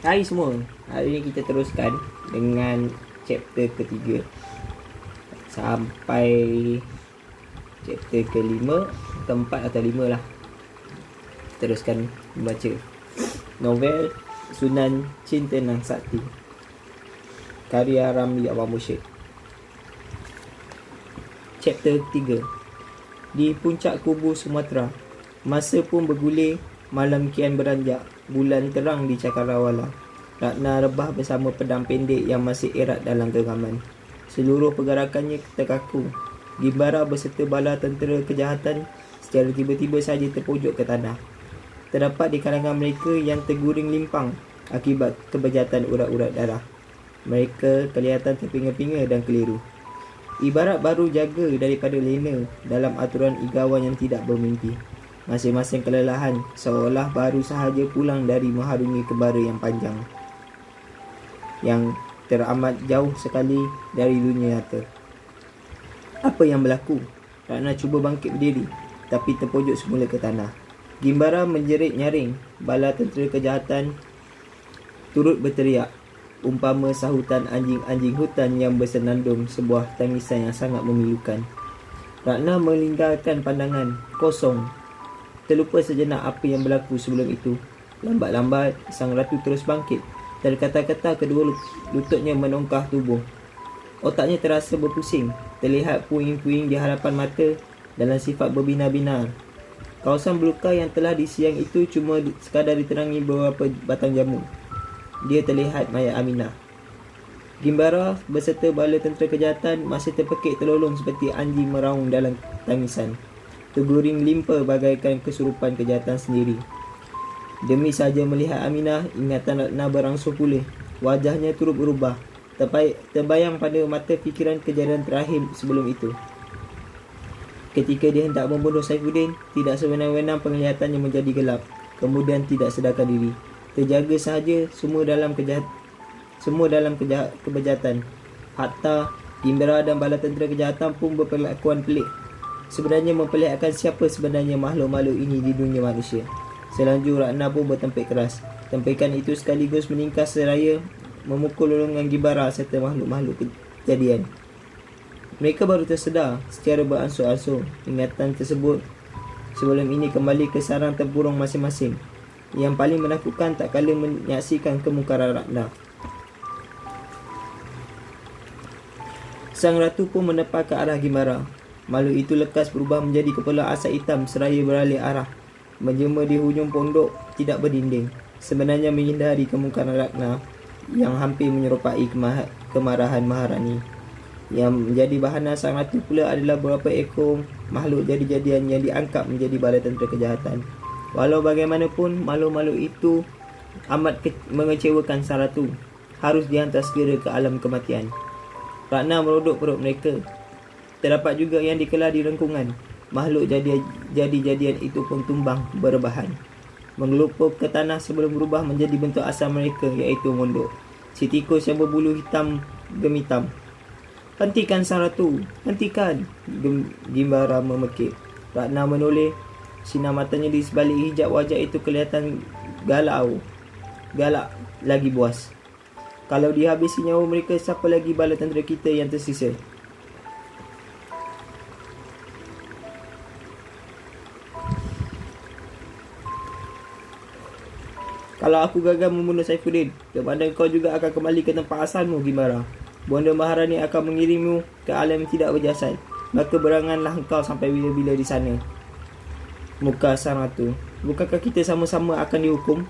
Hai semua, hari ni kita teruskan dengan chapter ketiga sampai chapter kelima, keempat atau lima lah. Teruskan membaca novel Sunan Cinta Nang Sakti karya Ramli Awang Mursyid. Chapter 3. Di puncak kubu Sumatera, masa pun bergulir, malam kian beranjak, bulan terang di cakrawala. Ratna rebah bersama pedang pendek yang masih erat dalam genggaman. Seluruh pergerakannya terkaku. Gimbara beserta bala tentera kejahatan secara tiba-tiba saja terpojok ke tanah. Terdapat di kalangan mereka yang terguring limpang akibat kebejatan urat-urat darah. Mereka kelihatan terpinga-pinga dan keliru. Ibarat baru jaga daripada lena dalam aturan igawan yang tidak bermimpi. Masing-masing kelelahan seolah baru sahaja pulang dari mengharungi kebara yang panjang, yang teramat jauh sekali dari dunia nyata. Apa yang berlaku? Ratna cuba bangkit berdiri, tapi terpojok semula ke tanah. Gimbara menjerit nyaring. Bala tentera kejahatan turut berteriak, umpama sahutan anjing-anjing hutan yang bersenandung sebuah tangisan yang sangat memilukan. Ratna melingkarkan pandangan, kosong. Terlupa sejenak apa yang berlaku sebelum itu. Lambat-lambat, sang ratu terus bangkit. Terkata-kata kedua lututnya menongkah tubuh. Otaknya terasa berpusing. Terlihat puing-puing di hadapan mata dalam sifat berbinar-binar. Kawasan berluka yang telah disiang itu cuma sekadar diterangi beberapa batang jamu. Dia terlihat mayat Aminah. Gimbara beserta bala tentera kejahatan masih terpekik terlolong seperti anjing meraung dalam tangisan. Terguring limpa bagaikan kesurupan kejahatan sendiri. Demi saja melihat Aminah, ingatan Ratna berangsur pulih. Wajahnya turut berubah. Terbayang pada mata fikiran kejadian terakhir sebelum itu. Ketika dia hendak membunuh Saifuddin, tidak sewenang-wenang penglihatannya menjadi gelap. Kemudian tidak sedarkan diri. Terjaga sahaja semua dalam kebejatan. Hatta Gimbara dan bala tentera kejahatan pun berperlakuan pelik. Sebenarnya memperlihatkan siapa sebenarnya makhluk-makhluk ini di dunia manusia. Selanjut Ratna pun bertempik keras. Tempikan itu sekaligus meningkas seraya memukul lolongan Gimbara serta makhluk-makhluk kejadian. Mereka baru tersedar secara beransur-ansur. Ingatan tersebut sebelum ini kembali ke sarang tempurung masing-masing. Yang paling menakutkan tak kala menyaksikan kemungkaran Ratna. Sang ratu pun menepar ke arah Gimbara. Makhluk itu lekas berubah menjadi kepala asap hitam seraya beralih arah, menjema di hujung pondok tidak berdinding. Sebenarnya menghindari kemungkaran Ratna yang hampir menyerupai kemarahan Maharani. Yang menjadi bahanan sang ratu pula adalah beberapa ekor makhluk jadi-jadian yang diangkat menjadi bala tentera kejahatan. Walau bagaimanapun, makhluk-makhluk itu amat mengecewakan sang ratu. Harus dihantar segera ke alam kematian. Ratna merodok perut mereka. Terdapat juga yang dikelar di rengkungan. Makhluk jadi-jadian itu pun tumbang berbahan, mengelupup ke tanah sebelum berubah menjadi bentuk asal mereka, iaitu mondok. Si tikus yang berbulu hitam gemitam. "Hentikan sang ratu, hentikan!" Gimbara memekik. Ratna menoleh. Sinar matanya di sebalik hijab wajah itu kelihatan galak lagi buas. Kalau dihabisi nyawa mereka, siapa lagi bala tentera kita yang tersisa? Kalau aku gagal membunuh Saifuddin, kepada kau juga akan kembali ke tempat asalmu, Gimbara. Bonda Maharani akan mengirimmu ke alam yang tidak berjasad. Maka beranganlah engkau sampai bila-bila di sana. Muka sang ratu. Bukankah kita sama-sama akan dihukum?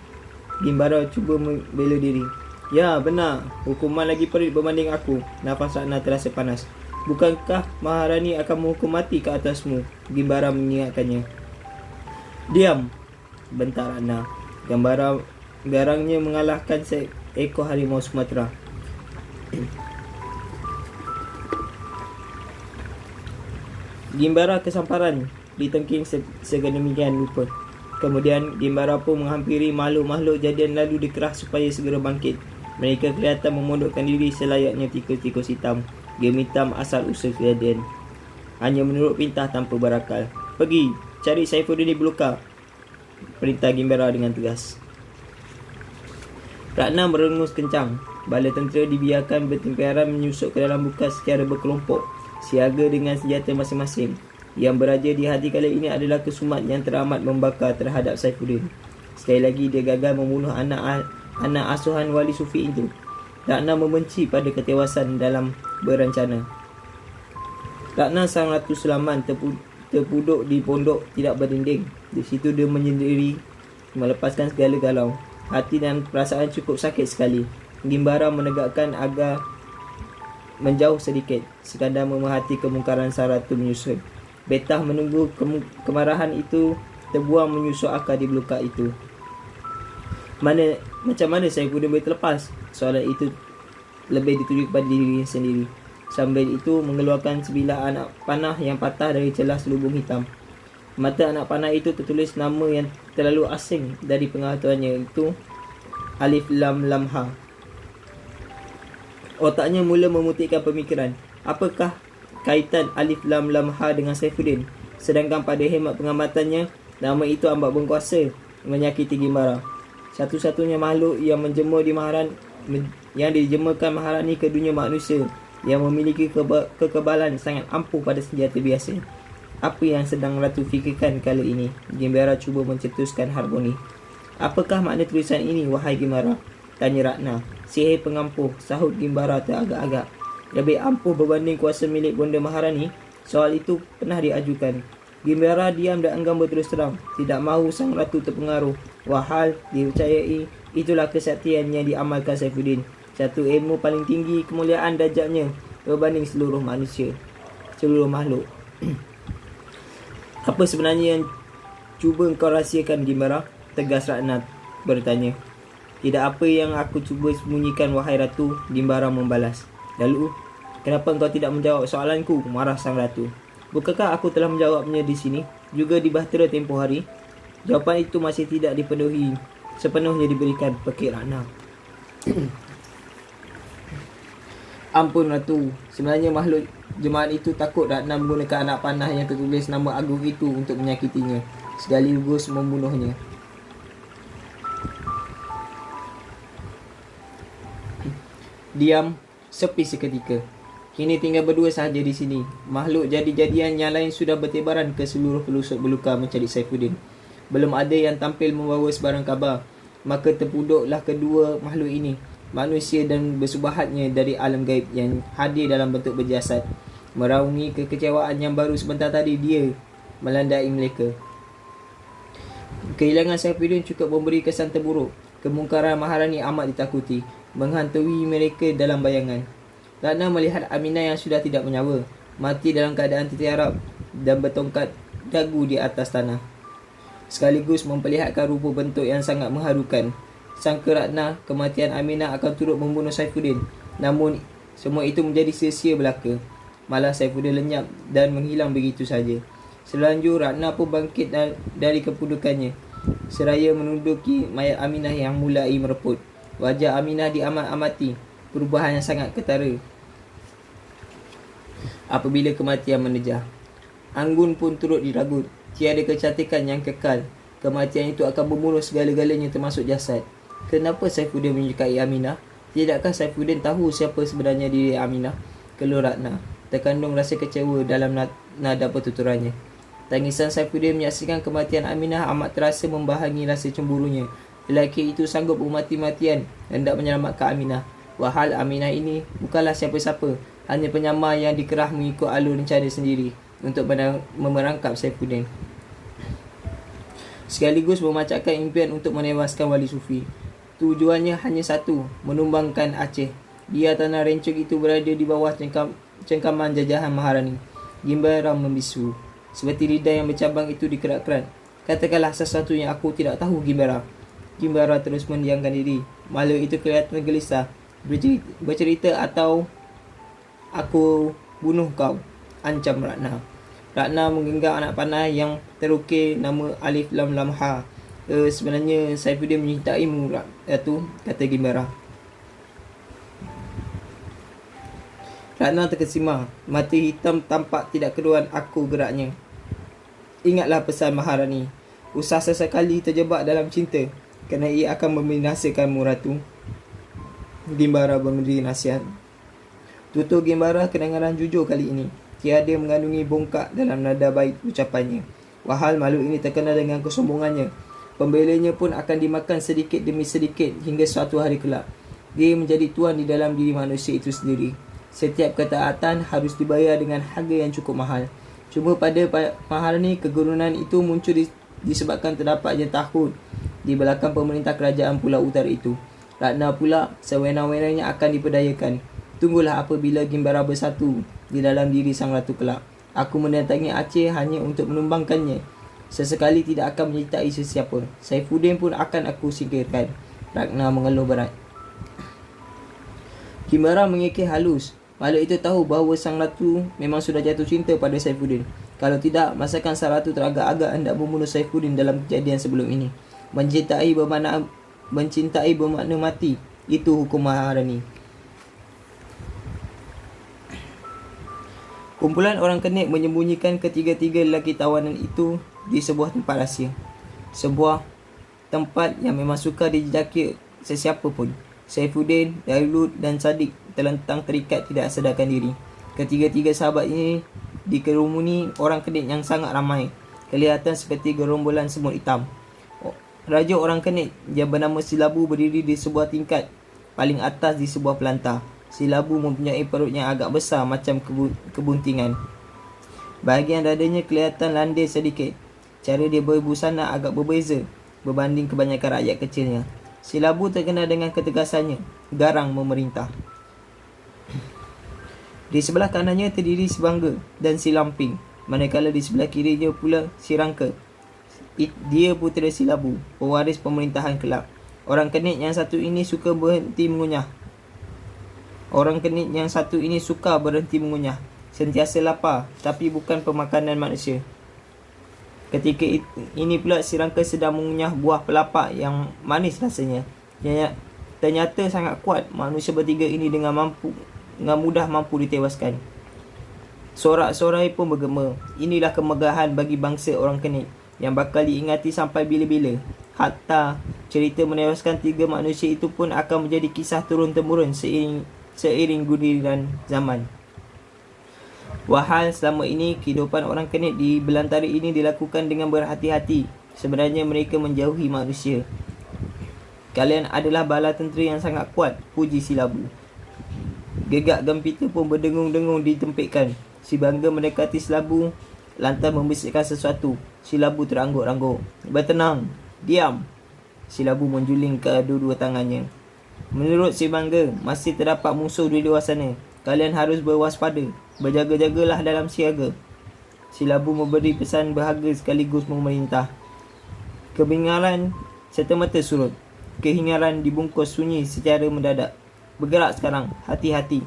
Gimbara cuba membela diri. Ya, benar. Hukuman lagi perit berbanding aku. Nafas Ratna terasa panas. Bukankah Maharani akan menghukum mati ke atasmu? Gimbara mengingatkannya. Diam, bentak Ratna. Garangnya mengalahkan seekor harimau Sumatera. Gimbara kesamparan ditengking sedemikian rupa. Kemudian Gimbara pun menghampiri makhluk-makhluk jadian lalu dikerah supaya segera bangkit. Mereka kelihatan memondokkan diri selayaknya tikus-tikus hitam, gemitam asal usul kejadian. Hanya menurut perintah tanpa berakal. "Pergi, cari Saifuddin di berluka," perintah Gimbara dengan tegas. Ratna merengus kencang. Bala tentera dibiarkan bertemperan menyusup ke dalam bukas secara berkelompok, siaga dengan senjata masing-masing. Yang beraja di hati kali ini adalah kesumat yang teramat membakar terhadap Saifuddin. Sekali lagi dia gagal membunuh anak asuhan wali sufi itu. Ratna membenci pada ketewasan dalam berencana. Ratna sang Ratu Sulaiman terpuduk di pondok tidak berdinding. Di situ dia menyendiri, melepaskan segala galau. Hati dan perasaan cukup sakit sekali. Gimbara menegakkan agar menjauh sedikit, sekadar memerhati kemungkaran sang ratu menyusul. Betah menunggu kemarahan itu terbuang menyusul akar di belukar itu. Macam mana Saifuddin boleh terlepas? Soalan itu lebih dituju kepada diri sendiri. Sambil itu mengeluarkan sebilah anak panah yang patah dari celah selubung hitam. Mata anak panah itu tertulis nama yang terlalu asing dari pengetahuannya, itu Alif Lam Lam Ha. Otaknya mula memutihkan pemikiran. Apakah kaitan Alif Lam Lam Ha dengan Saifuddin? Sedangkan pada hemat pengamatannya, nama itu amat berkuasa menyakiti Gimbara. Satu-satunya makhluk yang menjemur di yang dijemurkan Maharani ke dunia manusia, yang memiliki kekebalan sangat ampuh pada senjata biasa. Apa yang sedang Ratu fikirkan kali ini? Gimbara cuba mencetuskan harmoni. Apakah makna tulisan ini, wahai Gimbara? Tanya Ratna. Sihir pengampuh, sahut Gimbara teragak-agak. Lebih ampuh berbanding kuasa milik Bonda Maharani? Soal itu pernah diajukan. Gimbara diam dan enggan berterus terang. Tidak mahu sang ratu terpengaruh. Wahal dipercayai itulah kesaktian yang diamalkan Saifuddin. Satu ilmu paling tinggi kemuliaan darjatnya berbanding seluruh manusia, seluruh makhluk. Apa sebenarnya yang cuba engkau rahsiakan, Gimbara? Tegas Ratna bertanya. Tidak apa yang aku cuba sembunyikan, wahai ratu, Gimbara membalas. Lalu, kenapa engkau tidak menjawab soalanku? Marah sang ratu. Bukankah aku telah menjawabnya di sini, juga di Bahtera tempoh hari? Jawapan itu masih tidak dipenuhi, sepenuhnya diberikan, pekik Ratna. Ampun ratu, sebenarnya makhluk jemaat itu takut Ratna menggunakan anak panah yang tertulis nama agung itu untuk menyakitinya, sekaligus membunuhnya. Diam, sepi seketika. Kini tinggal berdua sahaja di sini. Makhluk jadi-jadian yang lain sudah bertebaran ke seluruh pelosok belukar mencari Saifuddin. Belum ada yang tampil membawa sebarang kabar. Maka terpuduklah kedua makhluk ini, manusia dan bersubahatnya dari alam gaib yang hadir dalam bentuk berjasad. Meraungi kekecewaan yang baru sebentar tadi dia melandai mereka. Kehilangan Saifuddin cukup memberi kesan terburuk. Kemungkaran Maharani amat ditakuti, menghantui mereka dalam bayangan. Ratna melihat Aminah yang sudah tidak bernyawa, mati dalam keadaan tertiarap dan bertongkat dagu di atas tanah. Sekaligus memperlihatkan rupa bentuk yang sangat mengharukan. Sangka Ratna kematian Aminah akan turut membunuh Saifuddin. Namun semua itu menjadi sia-sia belaka. Malah Saifuddin lenyap dan menghilang begitu saja. Selanjut Ratna pun bangkit dari kepudukannya, seraya menunduki mayat Aminah yang mulai mereput. Wajah Aminah diamat-amati, perubahan yang sangat ketara apabila kematian menerjah. Anggun pun turut diragut. Tiada kecantikan yang kekal. Kematian itu akan membunuh segala-galanya termasuk jasad. Kenapa Saifuddin menyukai Aminah? Tidakkah Saifuddin tahu siapa sebenarnya diri Aminah? Keluh Ratna, terkandung rasa kecewa dalam nada pertuturannya. Tangisan Saifuddin menyaksikan kematian Aminah amat terasa membahangi rasa cemburunya. Lelaki itu sanggup mati-matian hendak menyelamatkan Aminah. Wahal Aminah ini bukanlah siapa-siapa, hanya penyamar yang dikerah mengikut alur rencana sendiri untuk memerangkap Saifuddin, sekaligus memacakkan impian untuk menewaskan wali sufi. Tujuannya hanya satu, menumbangkan Aceh. Dia tanah rencong itu berada di bawah cengkaman jajahan Maharani. Gimbara membisu, seperti lidah yang bercabang itu dikerat-kerat. Katakanlah sesuatu yang aku tidak tahu, Gimbara. Gimbara terus mendiamkan diri. Makhluk itu kelihatan gelisah. Bercerita atau aku bunuh kau, ancam Ratna. Ratna menggenggam anak panah yang terukir nama Alif Lam Lam Ha. Sebenarnya Saifuddin menyintaimu, Ratu, kata Gimbara. Ratna terkesima. Mata hitam tampak tidak keruan aku geraknya. Ingatlah pesan Maharani. Usah sesekali terjebak dalam cinta, kerana ia akan membinasakanmu, Ratu. Gimbara memberi nasihat. Tutur Gimbara kedengaran jujur kali ini. Tiada mengandungi bongkak dalam nada baik ucapannya. Wahal makhluk ini terkenal dengan kesombongannya. Pembelanya pun akan dimakan sedikit demi sedikit hingga suatu hari kelak. Dia menjadi tuan di dalam diri manusia itu sendiri. Setiap ketaatan harus dibayar dengan harga yang cukup mahal. Cuma pada Maharani kegurunan itu muncul disebabkan terdapat tahun di belakang pemerintah kerajaan Pulau Utara itu. Ratna pula sewenang-wenangnya akan diperdayakan. Tunggulah apabila Gimbara bersatu di dalam diri sang ratu kelak. Aku mendatangi Aceh hanya untuk menumbangkannya. Sesekali tidak akan menyertai sesiapa. Saifuddin pun akan aku singkirkan. Ratna mengeluh berat. Gimbara mengekeh halus. Makhluk itu tahu bahawa sang ratu memang sudah jatuh cinta pada Saifuddin. Kalau tidak, masakan sang ratu teragak-agak hendak membunuh Saifuddin dalam kejadian sebelum ini. Mencintai bermakna mati. Itu hukum Maharani. Kumpulan orang kenik menyembunyikan ketiga-tiga lelaki tawanan itu di sebuah tempat rahsia. Sebuah tempat yang memang sukar dijejaki sesiapa pun. Saifuddin, Dailut dan Sadiq terlentang terikat tidak sedarkan diri. Ketiga-tiga sahabat ini dikerumuni orang kenik yang sangat ramai. Kelihatan seperti gerombolan semut hitam. Raja orang kenik yang bernama Silabu berdiri di sebuah tingkat paling atas di sebuah pelantar. Silabu mempunyai perut yang agak besar macam kebuntingan. Bahagian dadanya kelihatan landai sedikit. Cara dia berbusana agak berbeza berbanding kebanyakan rakyat kecilnya. Silabu terkenal dengan ketegasannya, garang memerintah. Di sebelah kanannya terdiri si Bangga dan si Lamping, manakala di sebelah kirinya pula si Rangka. Dia putera Silabu, pewaris pemerintahan kelak. Orang kenik yang satu ini suka berhenti mengunyah. Sentiasa lapar, tapi bukan pemakanan manusia. Ketika ini pula si Rangka sedang mengunyah buah pelapak yang manis rasanya. Ternyata sangat kuat. Manusia bertiga ini dengan mudah mampu ditewaskan. Sorak-sorai pun bergema. Inilah kemegahan bagi bangsa orang kenik yang bakal diingati sampai bila-bila. Hatta cerita menewaskan tiga manusia itu pun akan menjadi kisah turun-temurun seiring giliran zaman. Wahal selama ini kehidupan orang kenik di belantara ini dilakukan dengan berhati-hati. Sebenarnya mereka menjauhi manusia. Kalian adalah bala tentera yang sangat kuat, puji Silabu. Gegak gempita pun berdengung-dengung ditempitkan. Si Bangga mendekati Silabu lantas membisikkan sesuatu. Silabu terangguk-angguk. Bertenang, diam. Silabu menjuling kedua-dua tangannya. Menurut si Bangga, masih terdapat musuh di luar sana. Kalian harus berwaspada. Berjaga-jagalah dalam siaga. Silabu memberi pesan berharga sekaligus memerintah. Kebingaran serta-merta surut. Kehingaran dibungkus sunyi secara mendadak. Bergerak sekarang, hati-hati.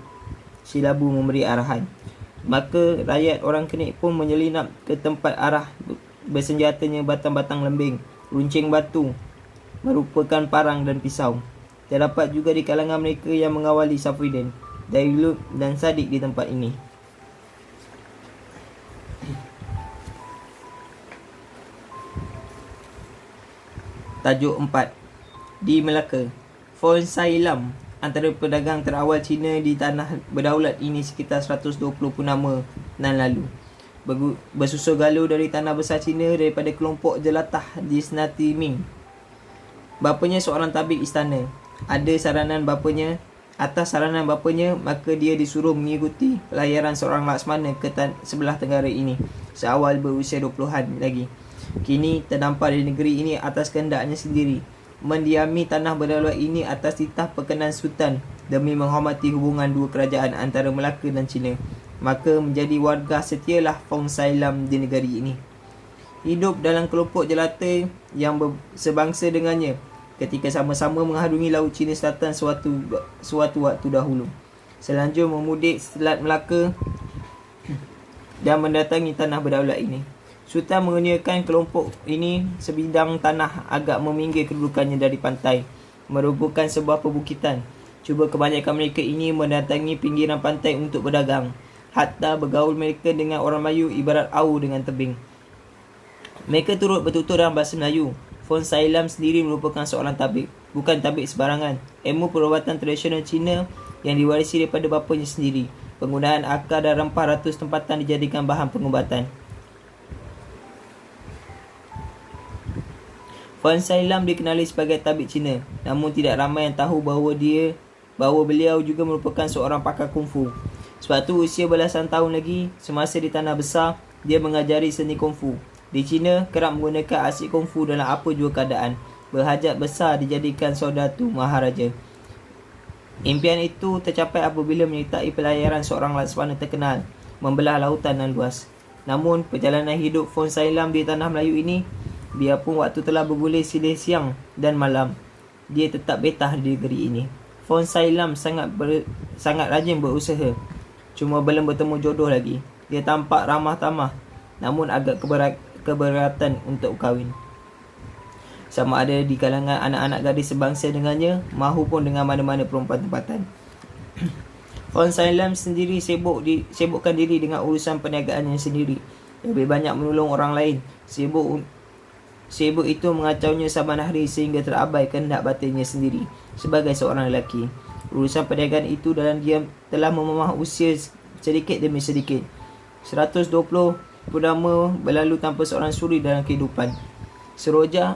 Silabu memberi arahan. Maka rakyat orang kenik pun menyelinap ke tempat arah bersenjatanya batang-batang lembing, runcing batu, merupakan parang dan pisau. Terdapat juga di kalangan mereka yang mengawali Saifuddin, Dailut dan Sadiq di tempat ini. Tajuk 4. Di Melaka. Fon Sailam, antara pedagang terawal Cina di tanah berdaulat ini sekitar 120 purnama nan lalu. Bersusul galuh dari tanah besar Cina daripada kelompok jelatah di Senati Ming. Bapanya seorang tabib istana. Atas saranan bapanya, maka dia disuruh mengikuti pelayaran seorang Laksmana ke sebelah tenggara ini seawal berusia 20-an lagi. Kini terdampar di negeri ini atas kehendaknya sendiri, mendiami tanah berdaulat ini atas titah perkenan Sultan demi menghormati hubungan dua kerajaan antara Melaka dan Cina. Maka menjadi warga setialah Fong Sailam di negeri ini. Hidup dalam kelompok jelata yang sebangsa dengannya ketika sama-sama mengharungi Laut Cina Selatan suatu waktu dahulu. Selanjutnya memudik Selat Melaka dan mendatangi tanah berdaulat ini. Sultan mengurniakan kelompok ini sebidang tanah agak meminggir kedudukannya dari pantai, merupakan sebuah perbukitan. Cuba kebanyakan mereka ini mendatangi pinggiran pantai untuk berdagang. Hatta bergaul mereka dengan orang Melayu ibarat au dengan tebing. Mereka turut bertutur dalam bahasa Melayu. Fon Sailam sendiri merupakan seorang tabib. bukan tabib sebarangan. Ilmu perubatan tradisional Cina yang diwarisi daripada bapanya sendiri. Penggunaan akar dan rempah ratus tempatan dijadikan bahan pengubatan. Fong Sai Lam dikenali sebagai tabib Cina, namun tidak ramai yang tahu bahawa beliau juga merupakan seorang pakar kungfu. Sebab tu usia belasan tahun lagi, semasa di Tanah Besar, dia mengajari seni kungfu. Di China, kerap menggunakan asyik kungfu dalam apa jua keadaan. Berhajat besar dijadikan saudatu maharaja. Impian itu tercapai apabila menyertai pelayaran seorang laksamana terkenal, membelah lautan yang luas. Namun, perjalanan hidup Fong Sai Lam di Tanah Melayu ini, biarpun waktu telah bergulir silih siang dan malam, dia tetap betah di negeri ini. Fong Sai Lam sangat rajin berusaha. Cuma belum bertemu jodoh lagi. Dia tampak ramah tamah, namun agak keberatan untuk kahwin. Sama ada di kalangan anak-anak gadis sebangsa dengannya, mahupun dengan mana-mana perempuan tempatan. Fong Sai Lam sendiri sibukkan diri dengan urusan perniagaannya sendiri. Lebih banyak menolong orang lain. Sibuk itu mengacaunya saban hari sehingga terabai kehendak batinnya sendiri sebagai seorang lelaki. Urusan perniagaan itu dalam diam telah memamah usia sedikit demi sedikit. 120 purnama berlalu tanpa seorang suri dalam kehidupan. Seroja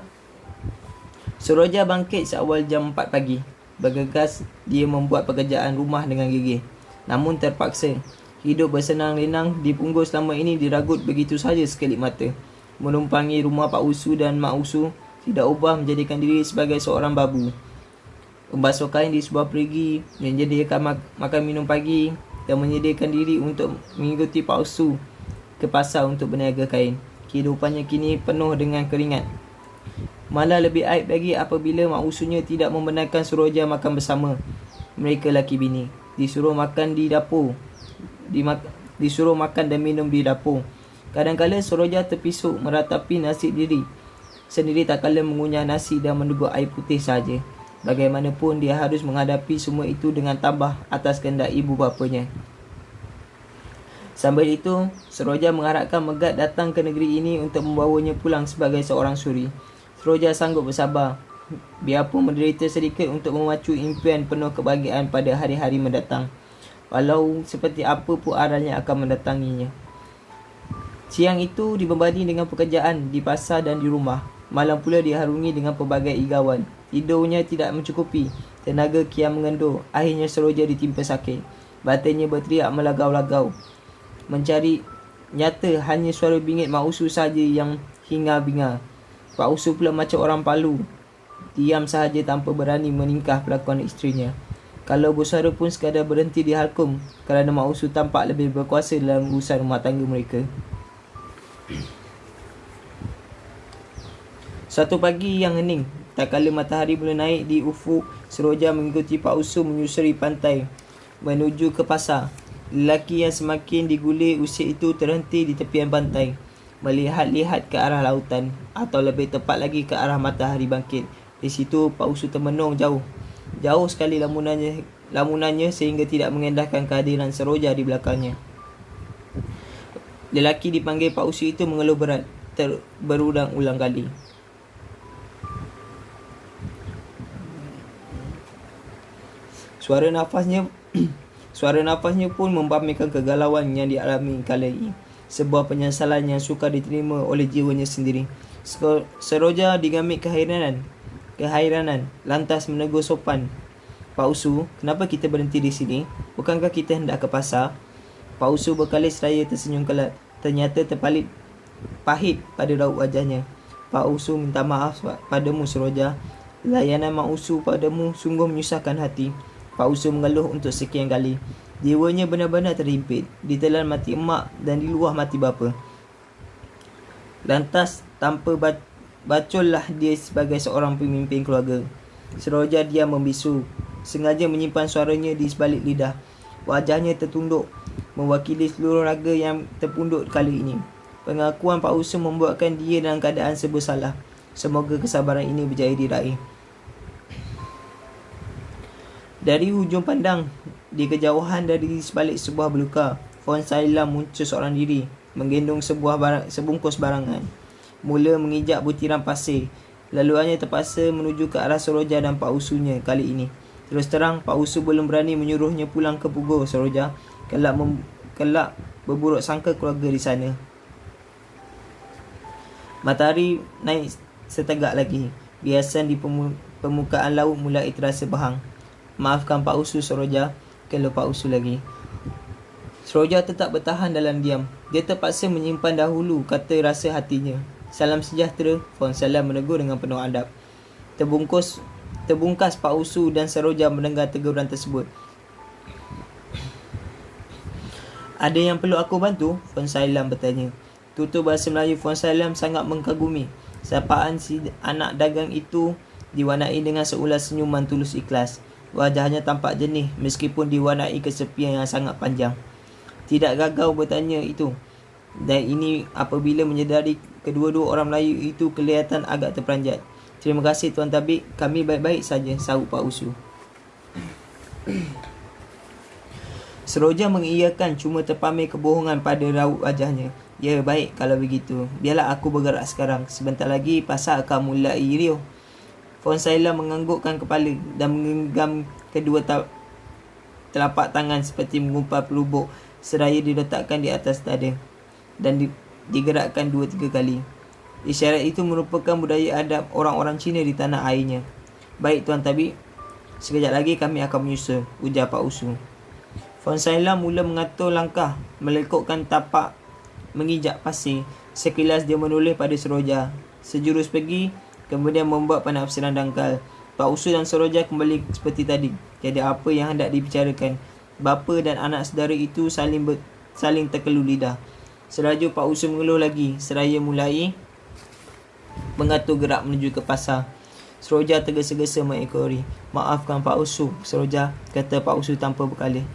bangkit seawal jam 4 pagi. Bergegas dia membuat pekerjaan rumah dengan gigih. Namun terpaksa. Hidup bersenang lenang di Punggol selama ini diragut begitu saja sekelip mata. Menumpangi rumah Pak Usu dan Mak Usu tidak ubah menjadikan diri sebagai seorang babu. Membasuh kain di sebuah perigi, menyediakan makan minum pagi dan menyediakan diri untuk mengikuti Pak Usu ke pasar untuk berniaga kain. Kehidupannya kini penuh dengan keringat. Malah lebih aib lagi apabila Mak Usunya tidak membenarkan Suroja makan bersama mereka laki bini. Disuruh makan di dapur. Disuruh makan dan minum di dapur. Kadang-kadang Suroja terpisuk meratapi nasib diri sendiri tak kala mengunyah nasi dan meneguk air putih saja. Bagaimanapun dia harus menghadapi semua itu dengan tabah atas kehendak ibu bapanya. Sambil itu, Suroja mengharapkan Megat datang ke negeri ini untuk membawanya pulang sebagai seorang suri. Suroja sanggup bersabar, biarpun menderita sedikit untuk memacu impian penuh kebahagiaan pada hari-hari mendatang. Walau seperti apa pun arahnya akan mendatanginya. Siang itu dibebani dengan pekerjaan di pasar dan di rumah. Malam pula diharungi dengan pelbagai igawan. Tidurnya tidak mencukupi. Tenaga kian mengendur. Akhirnya Suroja ditimpa sakit. Batinnya berteriak melagau-lagau. Mencari nyata hanya suara bingit Mak Usu saja yang hingar-bingar. Pak Usu pula macam orang Palu. Diam sahaja tanpa berani meningkah pelakon isterinya. Kalau bersuara pun sekadar berhenti di halkum kerana Mak Usu tampak lebih berkuasa dalam urusan rumah tangga mereka. Suatu pagi yang hening, tak kala matahari mula naik di ufuk, Suroja mengikuti Pak Usu menyusuri pantai menuju ke pasar. Lelaki yang semakin digulir usia itu terhenti di tepian pantai, melihat-lihat ke arah lautan, atau lebih tepat lagi ke arah matahari bangkit. Di situ Pak Usu termenung jauh sekali lamunannya sehingga tidak mengendahkan kehadiran Suroja di belakangnya. Lelaki dipanggil Pak Usu itu mengeluh berat berulang-ulang kali. Suara nafasnya pun membamirkan kegalauan yang dialami kala ini. Sebuah penyesalan yang sukar diterima oleh jiwanya sendiri. Suroja digamit keheranan, lantas menegur sopan. Pak Usu, kenapa kita berhenti di sini? Bukankah kita hendak ke pasar? Pak Usu berkali seraya tersenyum kelak. Ternyata terpalit pahit pada raut wajahnya. Pak Usu minta maaf padamu Suroja. Layanan Mak Usu padamu sungguh menyusahkan hati. Pak Usu mengeluh untuk sekian kali. Jiwanya benar-benar terhimpit. Ditelan mati emak dan diluah mati bapa. Lantas tanpa bacullah dia sebagai seorang pemimpin keluarga. Suroja diam membisu. Sengaja menyimpan suaranya di sebalik lidah. Wajahnya tertunduk, mewakili seluruh raga yang terpunduk kali ini. Pengakuan Pak Usu membuatkan dia dalam keadaan serba salah. Semoga kesabaran ini berjaya diraih. Dari hujung pandang, di kejauhan dari sebalik sebuah belukar, Fong Sai Lam muncul seorang diri, menggendong sebungkus barangan. Mula mengijak butiran pasir. Laluannya terpaksa menuju ke arah Seroja dan Pak Usunya kali ini. Terus terang, Pak Usu belum berani menyuruhnya pulang ke Pugur Seroja. Kelak berburuk sangka keluarga di sana. Matahari naik setegak lagi. Biasan di permukaan laut mulai terasa bahang. Maafkan Pak Usu Seroja, kalau Pak Usu lagi. Seroja tetap bertahan dalam diam. Dia terpaksa menyimpan dahulu kata rasa hatinya. Salam sejahtera, Fon Salam menegur dengan penuh adab. Terbungkas Pak Usu dan Seroja mendengar teguran tersebut. Ada yang perlu aku bantu? Fon Salam bertanya. Tutur bahasa Melayu Fon Salam sangat mengkagumi. Sapaan si anak dagang itu diwarnai dengan seulas senyuman tulus ikhlas. Wajahnya tampak jernih meskipun diwarnai kesepian yang sangat panjang. Tidak gagau bertanya itu. Dan ini apabila menyedari kedua-dua orang Melayu itu kelihatan agak terperanjat. Terima kasih Tuan Tabib, kami baik-baik saja, sahut Pak Usu. Seroja mengiyakan cuma terpamer kebohongan pada raut wajahnya. Ya, baik kalau begitu. Biarlah aku bergerak sekarang. Sebentar lagi pasar akan mulai riuh. Fon Salam menganggukkan kepala dan menggenggam kedua telapak tangan seperti mengumpal pelubuk seraya diletakkan di atas dada dan digerakkan 2-3 kali. Isyarat itu merupakan budaya adab orang-orang Cina di tanah airnya. Baik Tuan Tabib, sekejap lagi kami akan menyusul, ujar Pak Usu. Fon Salam mula mengatur langkah, melekukkan tapak mengijak pasir. Sekilas dia menoleh pada Seroja. Sejurus pergi, kemudian membuat penafsiran dangkal. Pak Usu dan Seroja kembali seperti tadi. Tiada apa yang hendak dibicarakan. Bapa dan anak saudara itu saling terkelu lidah. Seraju Pak Usu mengeluh lagi, seraya mulai mengatur gerak menuju ke pasar. Seroja tergesa-gesa mengekori. Maafkan Pak Usu, Seroja, kata Pak Usu tanpa berkalih.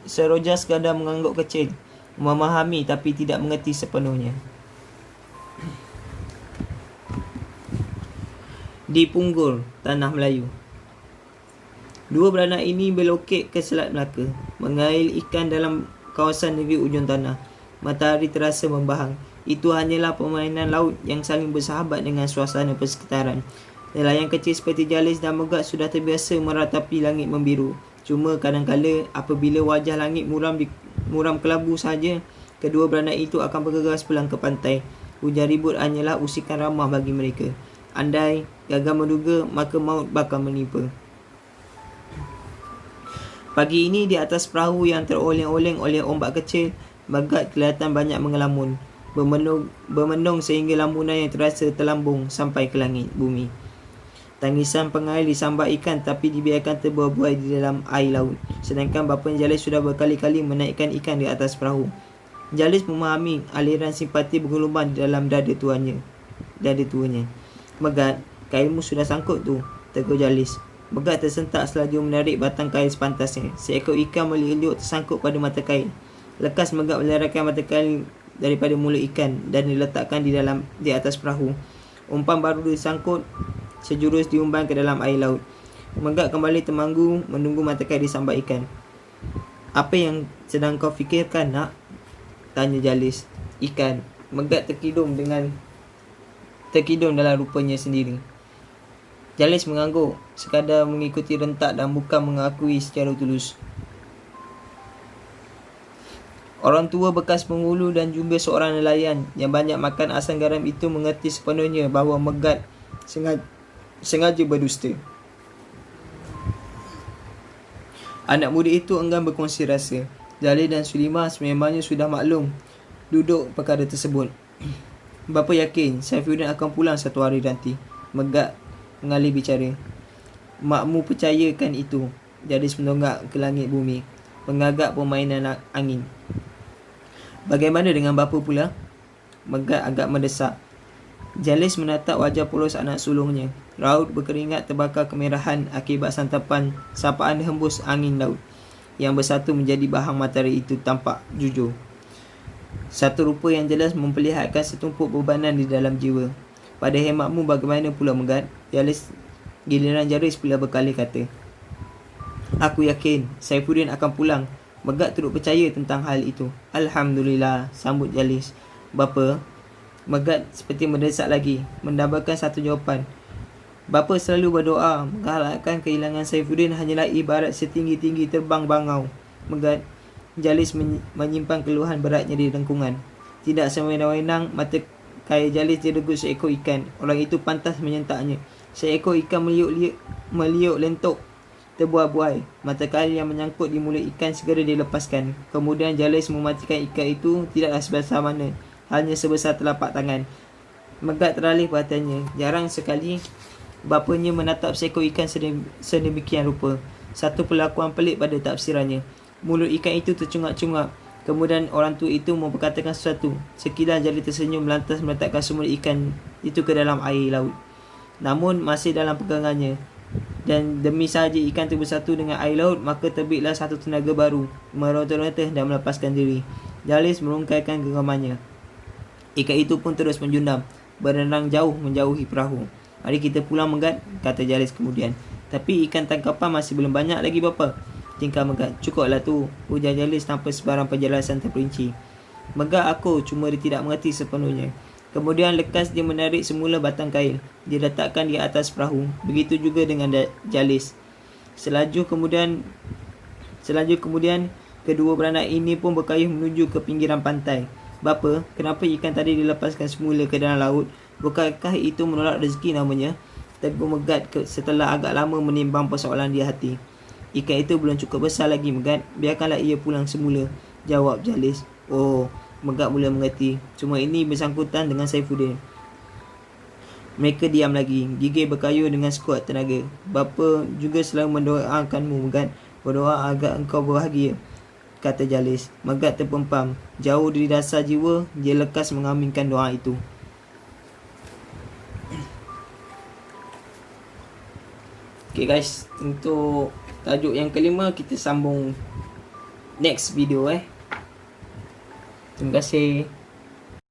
Seroja sekadar mengangguk kecil, memahami tapi tidak mengerti sepenuhnya. Di Punggur, Tanah Melayu. Dua beranak ini berlokek ke Selat Melaka, mengail ikan dalam kawasan negeri ujung tanah. Matahari terasa membahang. Itu hanyalah permainan laut yang saling bersahabat dengan suasana persekitaran. Nelayan kecil seperti Jalis dan Megat sudah terbiasa meratapi langit membiru. Cuma kadang-kala apabila wajah langit muram kelabu saja, kedua beranak itu akan bergegas pulang ke pantai. Hujan ribut hanyalah usikan ramah bagi mereka. Andai gagal menduga, maka maut bakal menimpa. Pagi ini di atas perahu yang teroleng-oleng oleh ombak kecil, Megat kelihatan banyak mengelamun, bermenung sehingga lamunannya terasa terlambung sampai ke langit bumi. Tangisan pengail disambar ikan tapi dibiarkan terbuai-buai di dalam air laut. Sedangkan bapa Jalis sudah berkali-kali menaikkan ikan di atas perahu. Jalis memahami aliran simpati bergelombang di dalam dada tuanya. Megat, kailmu sudah sangkut tu, tegur Jalis. Megat tersentak selaju menarik batang kail sepantasnya. Seekor ikan meliuk-liuk tersangkut pada mata kail. Lekas Megat meleraikan mata kail daripada mulut ikan dan diletakkan di atas perahu. Umpan baru disangkut, sejurus diumban ke dalam air laut. Megat kembali termanggu menunggu mata kail disambar ikan. Apa yang sedang kau fikirkan, nak? Tanya Jalis. Ikan. Megat terkidung dalam rupanya sendiri. Jalis mengangguk, sekadar mengikuti rentak dan bukan mengakui secara tulus. Orang tua bekas penghulu dan juga seorang nelayan yang banyak makan asam garam itu mengerti sepenuhnya bahawa Megat sengaja berdusta. Anak muda itu enggan berkongsi rasa. Jalil dan Sulimah sememangnya sudah maklum duduk perkara tersebut. Bapa yakin Saifuddin akan pulang satu hari nanti. Megat mengalih bicara. Makmu percayakan itu. Jalis mendongak ke langit bumi, mengagak permainan angin. Bagaimana dengan bapa pula? Megat agak mendesak. Jalis menatap wajah polos anak sulungnya. Raut berkeringat terbakar kemerahan akibat sapaan hembus angin laut yang bersatu menjadi bahang matahari itu tampak jujur. Satu rupa yang jelas memperlihatkan setumpuk bebanan di dalam jiwa. Pada hematmu bagaimana pula Megat? Giliran Jalis pula berkali kata. Aku yakin Saifuddin akan pulang. Megat turut percaya tentang hal itu. Alhamdulillah, sambut Jalis. Bapa, Megat seperti mendesak lagi, mendambakan satu jawapan. Bapa selalu berdoa, menggalakkan kehilangan Saifuddin hanyalah ibarat setinggi-tinggi terbang bangau. Megat, Jalis menyimpan keluhan beratnya di lengkungan. Tidak sewenang-wenang mata kaya Jalis diregut seekor ikan. Orang itu pantas menyentaknya. Seekor ikan meliuk lentok terbuai-buai. Mata kail yang menyangkut di mulut ikan segera dilepaskan. Kemudian Jalis mematikan ikan itu tidaklah sebesar mana, hanya sebesar telapak tangan. Megat teralih perhatiannya. Jarang sekali bapanya menatap seekor ikan sedemikian rupa. Satu perlakuan pelik pada tafsirannya. Mulut ikan itu tercungap-cungap. Kemudian orang tua itu memperkatakan sesuatu. Sekilas Jalis tersenyum lantas meletakkan semula ikan itu ke dalam air laut. Namun masih dalam pegangannya. Dan demi sahaja ikan itu bersatu dengan air laut, maka terbitlah satu tenaga baru, meronta-ronta dan melepaskan diri. Jalis merungkaikan genggamannya. Ikan itu pun terus menjundam, berenang jauh menjauhi perahu. Mari kita pulang, Megat, kata Jalis kemudian. Tapi ikan tangkapan masih belum banyak lagi, bapa. Tingkah Megat. Cukuplah tu, ujar Jalis tanpa sebarang penjelasan terperinci. Megat aku, cuma dia tidak mengerti sepenuhnya. Kemudian lekas dia menarik semula batang kail. Dia letakkan di atas perahu. Begitu juga dengan Jalis. Selaju kemudian kedua beranak ini pun berkayuh menuju ke pinggiran pantai. Bapa, kenapa ikan tadi dilepaskan semula ke dalam laut? Bukankah itu menolak rezeki namanya? Teguh Megat setelah agak lama menimbang persoalan di hati. Ikan itu belum cukup besar lagi, Megat. Biarkanlah ia pulang semula, jawab Jalis. Oh, Megat mula mengerti. Cuma ini bersangkutan dengan Saifuddin. Mereka diam lagi. Gigi berkayu dengan sekuat tenaga. Bapa juga selalu mendoakanmu, Megat. Berdoa agar engkau bahagia, kata Jalis. Megat terpempam. Jauh dari dasar jiwa, dia lekas mengaminkan doa itu. Okay guys, untuk tajuk yang kelima kita sambung next video. Terima kasih.